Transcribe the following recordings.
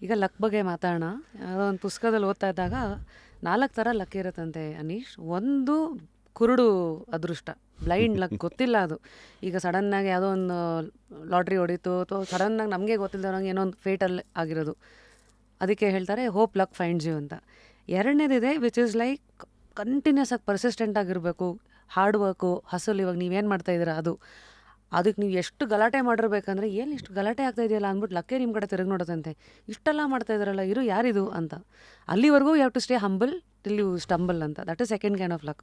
ಈಗ ಲಕ್ ಬಗ್ಗೆ ಮಾತಾಡೋಣ. ಯಾವುದೋ ಒಂದು ಪುಸ್ತಕದಲ್ಲಿ ಓದ್ತಾ ಇದ್ದಾಗ 4 ಥರ ಲಕ್ ಇರುತ್ತಂತೆ ಅನೀಶ್. ಒಂದು ಕುರುಡು ಅದೃಷ್ಟ, ಬ್ಲೈಂಡ್ ಲಕ್, ಗೊತ್ತಿಲ್ಲ ಅದು. ಈಗ ಸಡನ್ನಾಗಿ ಯಾವುದೋ ಒಂದು ಲಾಟ್ರಿ ಹೊಡೀತು ಅಥವಾ ಸಡನ್ನಾಗಿ ನಮಗೆ ಗೊತ್ತಿಲ್ಲದಂಗೆ ಏನೋ ಒಂದು ಫೇಟಲ್ಲಿ ಆಗಿರೋದು, ಅದಕ್ಕೆ ಹೇಳ್ತಾರೆ ಹೋಪ್ ಲಕ್ ಫೈಂಡ್ಸ್ ಯು ಅಂತ. ಎರಡನೇದಿದೆ ವಿಚ್ ಇಸ್ ಲೈಕ್ ಕಂಟಿನ್ಯೂಸ್ ಆಗಿ ಪರ್ಸಿಸ್ಟೆಂಟ್ ಆಗಿರಬೇಕು, ಹಾರ್ಡ್ ವರ್ಕು, ಹಸಲ್. ಇವಾಗ ನೀವೇನು ಮಾಡ್ತಾಯಿದ್ದೀರಾ ಅದಕ್ಕೆ ನೀವು ಎಷ್ಟು ಗಲಾಟೆ ಮಾಡಿರ್ಬೇಕಂದ್ರೆ ಏನು ಇಷ್ಟು ಗಲಾಟೆ ಆಗ್ತಾ ಇದೆಯಲ್ಲ ಅಂದ್ಬಿಟ್ಟು ಲಕ್ಕೇ ನಿಮ್ಮ ಕಡೆ ತಿರುಗಿ ನೋಡೋದಂತೆ. ಇಷ್ಟೆಲ್ಲ ಮಾಡ್ತಾ ಇದ್ದಾರಲ್ಲ ಇರು ಯಾರಿದು ಅಂತ. ಅಲ್ಲಿವರೆಗೂ you have to stay humble till you stumble ಅಂತ. That is second kind of luck.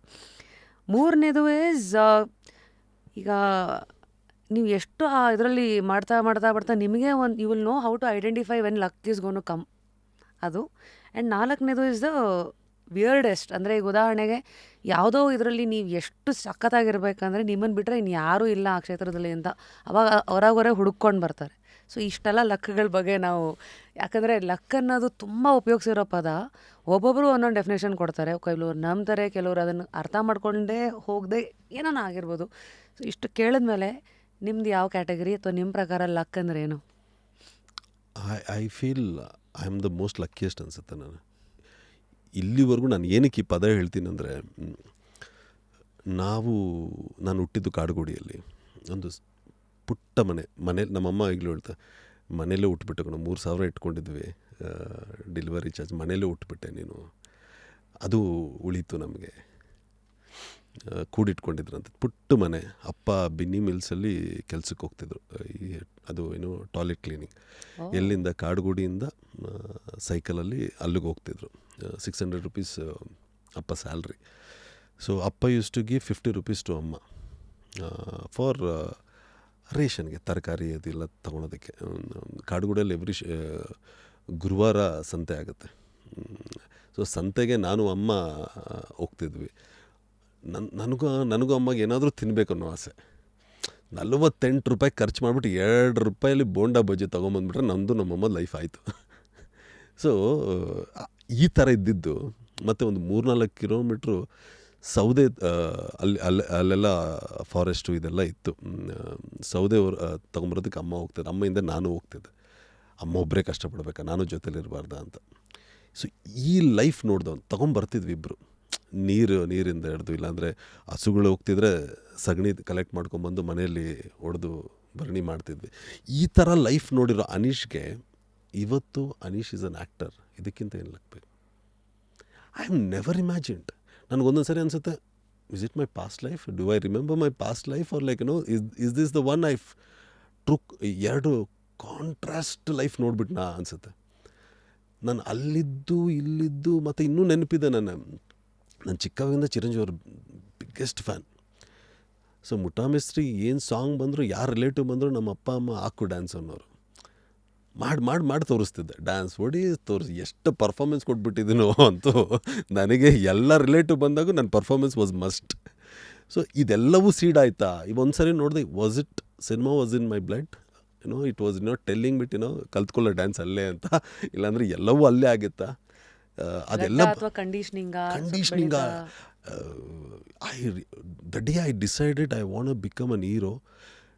ಮೂರನೇದು ಈಸ್ ಈಗ ನೀವು ಎಷ್ಟು ಇದರಲ್ಲಿ ಮಾಡ್ತಾ ಮಾಡ್ತಾ ಬರ್ತಾ ನಿಮಗೆ ಒಂದು you will know how to identify when luck is gone to come ಅದು. ಆ್ಯಂಡ್ ನಾಲ್ಕನೇದು ಇಸ್ ದ ವಿಯರ್ಡೆಸ್ಟ್. ಅಂದರೆ ಈಗ ಉದಾಹರಣೆಗೆ ಯಾವುದೋ ಇದರಲ್ಲಿ ನೀವು ಎಷ್ಟು ಸಖತ್ತಾಗಿರ್ಬೇಕಂದ್ರೆ ನಿಮ್ಮನ್ನು ಬಿಟ್ಟರೆ ಇನ್ನು ಯಾರೂ ಇಲ್ಲ ಆ ಕ್ಷೇತ್ರದಲ್ಲಿ ಅಂತ ಅವಾಗ ಹೊರಗೊರೆ ಹುಡುಕೊಂಡು ಬರ್ತಾರೆ. ಸೊ ಇಷ್ಟೆಲ್ಲ ಲಕ್ಗಳ ಬಗ್ಗೆ ನಾವು, ಯಾಕಂದರೆ ಲಕ್ ಅನ್ನೋದು ತುಂಬ ಉಪಯೋಗಿಸಿರೋ ಪದ. ಒಬ್ಬೊಬ್ಬರು ಒಂದೊಂದು ಡೆಫಿನೇಷನ್ ಕೊಡ್ತಾರೆ. ಕೆಲವ್ರು ನಂಬ್ತಾರೆ, ಕೆಲವರು ಅದನ್ನು ಅರ್ಥ ಮಾಡ್ಕೊಂಡೇ ಹೋಗದೆ ಏನೋ ಆಗಿರ್ಬೋದು. ಸೊ ಇಷ್ಟು ಕೇಳಿದ್ಮೇಲೆ ನಿಮ್ದು ಯಾವ ಕ್ಯಾಟಗರಿ ಅಥವಾ ನಿಮ್ಮ ಪ್ರಕಾರ ಲಕ್ ಅಂದರೆ ಏನು? I feel I am the most luckiest ಅನಿಸುತ್ತೆ. ಇಲ್ಲಿವರೆಗೂ ನಾನು ಏನಕ್ಕೆ ಈ ಪದ ಹೇಳ್ತೀನಿ ಅಂದರೆ, ನಾನು ಹುಟ್ಟಿದ್ದು ಕಾಡುಗೋಡಿಯಲ್ಲಿ ಒಂದು ಪುಟ್ಟ ಮನೇಲಿ ನಮ್ಮಮ್ಮ ಈಗಲೂ ಹೇಳ್ತಾರೆ, ಮನೇಲೇ ಹುಟ್ಬಿಟ್ಟು 3,000 ಇಟ್ಕೊಂಡಿದ್ವಿ ಡೆಲಿವರಿ ಚಾರ್ಜ್, ಮನೇಲೇ ಹುಟ್ಬಿಟ್ಟೆ ನೀನು. ಅದು ಉಳೀತು ನಮಗೆ, ಕೂಡಿಟ್ಕೊಂಡಿದ್ರಂತೆ. ಪುಟ್ಟ ಮನೆ. ಅಪ್ಪ ಬಿನ್ನಿ ಮಿಲ್ಸಲ್ಲಿ ಕೆಲ್ಸಕ್ಕೆ ಹೋಗ್ತಿದ್ರು, ಅದು ಏನು ಟಾಯ್ಲೆಟ್ ಕ್ಲೀನಿಂಗ್. ಎಲ್ಲಿಂದ ಕಾಡುಗೋಡಿಯಿಂದ ಸೈಕಲಲ್ಲಿ ಅಲ್ಲಿಗೆ ಹೋಗ್ತಿದ್ರು. 600 rupees ಅಪ್ಪ ಸ್ಯಾಲ್ರಿ. ಸೊ ಅಪ್ಪ use to give 50 rupees to ಅಮ್ಮ ಫಾರ್ ರೇಷನ್ಗೆ, ತರಕಾರಿ ಅದೆಲ್ಲ ತೊಗೊಳೋದಕ್ಕೆ. ಕಾಡುಗೋಡಿಯಲ್ಲಿ ಗುರುವಾರ ಸಂತೆ ಆಗುತ್ತೆ. ಸೊ ಸಂತೆಗೆ ನಾನು ಅಮ್ಮ ಹೋಗ್ತಿದ್ವಿ. ನನಗೂ ಅಮ್ಮಗೆ ಏನಾದರೂ ತಿನ್ನಬೇಕು ಅನ್ನೋ ಆಸೆ. 48 ರೂಪಾಯಿ ಖರ್ಚು ಮಾಡಿಬಿಟ್ಟು 2 ರೂಪಾಯಲ್ಲಿ ಬೋಂಡಾ ಬಜ್ಜಿ ತೊಗೊಂಬಂದ್ಬಿಟ್ರೆ ನಮ್ಮದು ನಮ್ಮಮ್ಮ ಲೈಫ್ ಆಯಿತು. ಸೊ ಈ ಥರ ಇದ್ದಿದ್ದು. ಮತ್ತು ಒಂದು 3-4 ಕಿಲೋಮೀಟ್ರು ಸೌದೆ, ಅಲ್ಲೆಲ್ಲ ಫಾರೆಸ್ಟು ಇದೆಲ್ಲ ಇತ್ತು. ಸೌದೆ ತೊಗೊಂಬರೋದಕ್ಕೆ ಅಮ್ಮ ಹೋಗ್ತಿದ್ದೆ, ಅಮ್ಮೆಯಿಂದ ನಾನು ಹೋಗ್ತಿದ್ದೆ. ಅಮ್ಮ ಒಬ್ಬರೇ ಕಷ್ಟಪಡ್ಬೇಕಾ, ನಾನು ಜೊತೆಲಿರಬಾರ್ದ ಅಂತ. ಸೊ ಈ ಲೈಫ್ ನೋಡ್ದವ್ನು ತೊಗೊಂಬರ್ತಿದ್ವಿ ಇಬ್ಬರು. ನೀರಿಂದ ಹಿಡ್ದು, ಇಲ್ಲಾಂದರೆ ಹಸುಗಳು ಹೋಗ್ತಿದ್ರೆ ಸಗಣಿ ಕಲೆಕ್ಟ್ ಮಾಡ್ಕೊಂಬಂದು ಮನೆಯಲ್ಲಿ ಹೊಡೆದು ಭರಣಿ ಮಾಡ್ತಿದ್ವಿ. ಈ ಥರ ಲೈಫ್ ನೋಡಿರೋ ಅನೀಶ್ಗೆ ಇವತ್ತು ಅನೀಶ್ ಈಸ್ ಅನ್ ಆ್ಯಕ್ಟರ್. ಇದಕ್ಕಿಂತ ಏನು ಲಕ್ಬೇಕು? I am never imagined. ನನಗೊಂದೊಂದು ಸರಿ ಅನಿಸುತ್ತೆ, is it my past life? Do I remember my past life? Or like is this the one if truck? ಎರಡು ಕಾಂಟ್ರಾಸ್ಟ್ ಲೈಫ್ ನೋಡ್ಬಿಟ್ನಾ ಅನಿಸುತ್ತೆ. ನಾನು ಅಲ್ಲಿದ್ದು ಇಲ್ಲಿದ್ದು. ಮತ್ತು ಇನ್ನೂ ನೆನಪಿದೆ, ನಾನು ಚಿಕ್ಕವಾಗಿಂದ ಚಿರಂಜೀವಿ ಅವ್ರ ಬಿಗ್ಗೆಸ್ಟ್ ಫ್ಯಾನ್. ಸೊ ಮುಠಾ ಮಿಸ್ತ್ರಿ ಏನು ಸಾಂಗ್ ಬಂದರು, ಯಾರು ರಿಲೇಟಿವ್ ಬಂದರು, ನಮ್ಮ ಅಪ್ಪ ಅಮ್ಮ ಹಾಕು ಡ್ಯಾನ್ಸ್ ಅನ್ನೋರು. ಮಾಡಿ ತೋರಿಸ್ತಿದ್ದೆ, ಡ್ಯಾನ್ಸ್ ಹೊಡಿ ತೋರಿಸಿ. ಎಷ್ಟು ಪರ್ಫಾರ್ಮೆನ್ಸ್ ಕೊಟ್ಬಿಟ್ಟಿದ್ದೀನೋ ಅಂತೂ. ನನಗೆ ಎಲ್ಲ ರಿಲೇಟಿವ್ ಬಂದಾಗೂ ನನ್ನ ಪರ್ಫಾರ್ಮೆನ್ಸ್ ವಾಸ್ ಮಸ್ಟ್. ಸೊ ಇದೆಲ್ಲವೂ ಸೀಡ್ ಆಯಿತಾ. ಒಂದು ಸರಿ ನೋಡಿದೆ, was it cinema was in my blood, it was telling ಬಿಟ್ ಕಲ್ತ್ಕೊಳ್ಳೋ ಡ್ಯಾನ್ಸ್ ಅಲ್ಲೇ ಅಂತ. ಇಲ್ಲಾಂದರೆ ಎಲ್ಲವೂ ಅಲ್ಲೇ ಆಗುತ್ತಾ? ಅದೆಲ್ಲ conditioning. The day I decided I want to become an hero,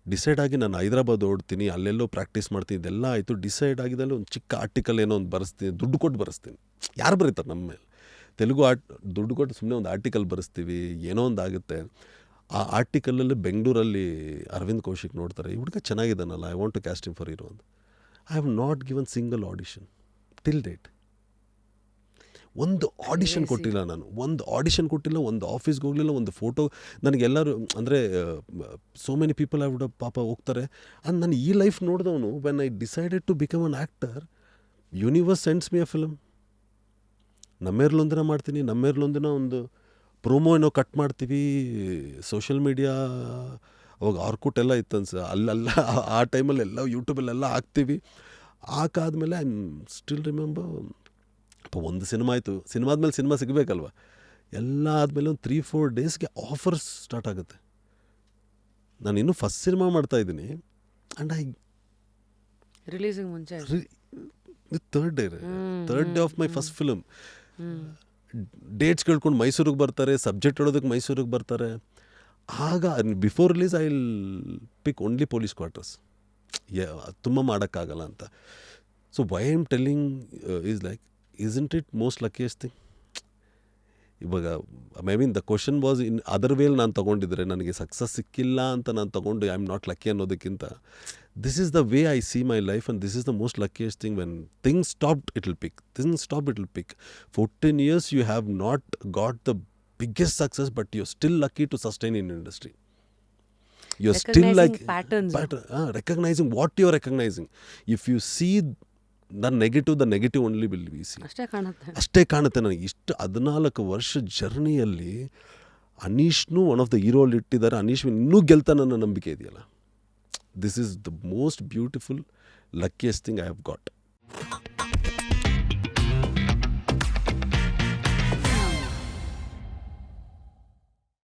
decide ಆಗಿ ನಾನು ಹೈದ್ರಾಬಾದ್ ಓಡ್ತೀನಿ, ಅಲ್ಲೆಲ್ಲೋ ಪ್ರಾಕ್ಟೀಸ್ ಮಾಡ್ತೀನಿ. ಇದೆಲ್ಲ ಆಯಿತು. ಡಿಸೈಡ್ ಆಗಿದ್ದಲ್ಲಿ ಒಂದು ಚಿಕ್ಕ ಆರ್ಟಿಕಲ್ ಏನೋ ಒಂದು ಬರೆಸ್ತೀನಿ, ದುಡ್ಡು ಕೊಟ್ಟು ಬರೆಸ್ತೀನಿ. ಯಾರು ಬರೀತಾರೆ ನಮ್ಮ ಮೇಲೆ? ತೆಲುಗು ದುಡ್ಡು ಕೊಟ್ಟು ಸುಮ್ಮನೆ ಒಂದು ಆರ್ಟಿಕಲ್ ಬರೆಸ್ತೀವಿ, ಏನೋ ಒಂದು ಆಗುತ್ತೆ. ಆ ಆರ್ಟಿಕಲಲ್ಲಿ ಬೆಂಗಳೂರಲ್ಲಿ ಅರವಿಂದ್ ಕೌಶಿಕ್ ನೋಡ್ತಾರೆ, ಈ ಹುಡುಗ ಚೆನ್ನಾಗಿದ್ದಾನಲ್ಲ, I want to cast him for hero ಅಂತ. I have not given single audition till date. ಒಂದು ಆಡಿಷನ್ ಕೊಟ್ಟಿಲ್ಲ ನಾನು, ಒಂದು ಆಡಿಷನ್ ಕೊಟ್ಟಿಲ್ಲ, ಒಂದು ಆಫೀಸ್ಗೆ ಹೋಗಲಿಲ್ಲ, ಒಂದು ಫೋಟೋ. ನನಗೆಲ್ಲರೂ ಅಂದರೆ so many people I would ಪಾಪ ಹೋಗ್ತಾರೆ. ಅಂಡ್ ನಾನು ಈ ಲೈಫ್ ನೋಡಿದವನು, when I decided to become an actor, universe sends me a film. ನಮ್ಮೇರ್ಲೊಂದಿನ ಮಾಡ್ತೀನಿ, ನಮ್ಮೇರ್ಲೊಂದಿನ ಒಂದು ಪ್ರೋಮೋ ಏನೋ ಕಟ್ ಮಾಡ್ತೀವಿ. ಸೋಷಿಯಲ್ ಮೀಡಿಯಾ ಅವಾಗ ಆರ್ಕುಟ್ ಎಲ್ಲ ಇತ್ತು ಅನ್ಸ, ಅಲ್ಲೆಲ್ಲ ಆ ಟೈಮಲ್ಲೆಲ್ಲ ಯೂಟ್ಯೂಬಲ್ಲೆಲ್ಲ ಹಾಕ್ತೀವಿ. ಹಾಕಾದ್ಮೇಲೆ ಐ ಸ್ಟಿಲ್ ರಿಮೆಂಬರ್, ಒಂದು ಸಿನಿಮಾ ಆಯಿತು. ಸಿನಿಮಾ ಆದಮೇಲೆ ಸಿನಿಮಾ ಸಿಗಬೇಕಲ್ವ. ಎಲ್ಲ ಆದಮೇಲೆ ಒಂದು 3-4 ಡೇಸ್ಗೆ ಆಫರ್ಸ್ ಸ್ಟಾರ್ಟ್ ಆಗುತ್ತೆ. ನಾನು ಇನ್ನೂ ಫಸ್ಟ್ ಸಿನಿಮಾ ಮಾಡ್ತಾಯಿದ್ದೀನಿ. ಆ್ಯಂಡ್ ರಿಲೀಸಿಂಗ್ ಮುಂಚೆ third day of my first film. Dates ಕೇಳ್ಕೊಂಡು ಮೈಸೂರಿಗೆ ಬರ್ತಾರೆ, ಸಬ್ಜೆಕ್ಟ್ ಹೇಳೋದಕ್ಕೆ ಮೈಸೂರಿಗೆ ಬರ್ತಾರೆ. ಆಗ before release I will pick only police quarters, ತುಂಬ ಮಾಡೋಕ್ಕಾಗಲ್ಲ ಅಂತ. So why I am telling is like isn't it most luckiest thing? ಇವಾಗ I mean the question was in other way ನಾನು ತೊಗೊಂಡಿದ್ರೆ ನನಗೆ ಸಕ್ಸಸ್ ಸಿಕ್ಕಿಲ್ಲ ಅಂತ ನಾನು ತೊಗೊಂಡು ಐ ಆಮ್ ನಾಟ್ ಲಕ್ಕಿ ಅನ್ನೋದಕ್ಕಿಂತ this is the way I see my life and this is the most luckiest thing when things stopped it will pick 14 years you have not got the biggest success but you're still lucky to sustain in industry. You're still like patterns. Recognizing what you're recognizing. If you see the negative only will be see. ಅಷ್ಟೇ ಕಾಣುತ್ತೆ ನನಗೆ. ಇಷ್ಟು 14 ವರ್ಷ ಜರ್ನಿಯಲ್ಲಿ ಅನೀಶ್ನು one of the ಹೀರೋಲ್ ಇಟ್ಟಿದ್ದಾರೆ. ಅನೀಶ್ ಇನ್ನೂ ಗೆಲ್ತಾನೆ ನನ್ನ ನಂಬಿಕೆ ಇದೆಯಲ್ಲ. This is the most beautiful luckiest thing I have got.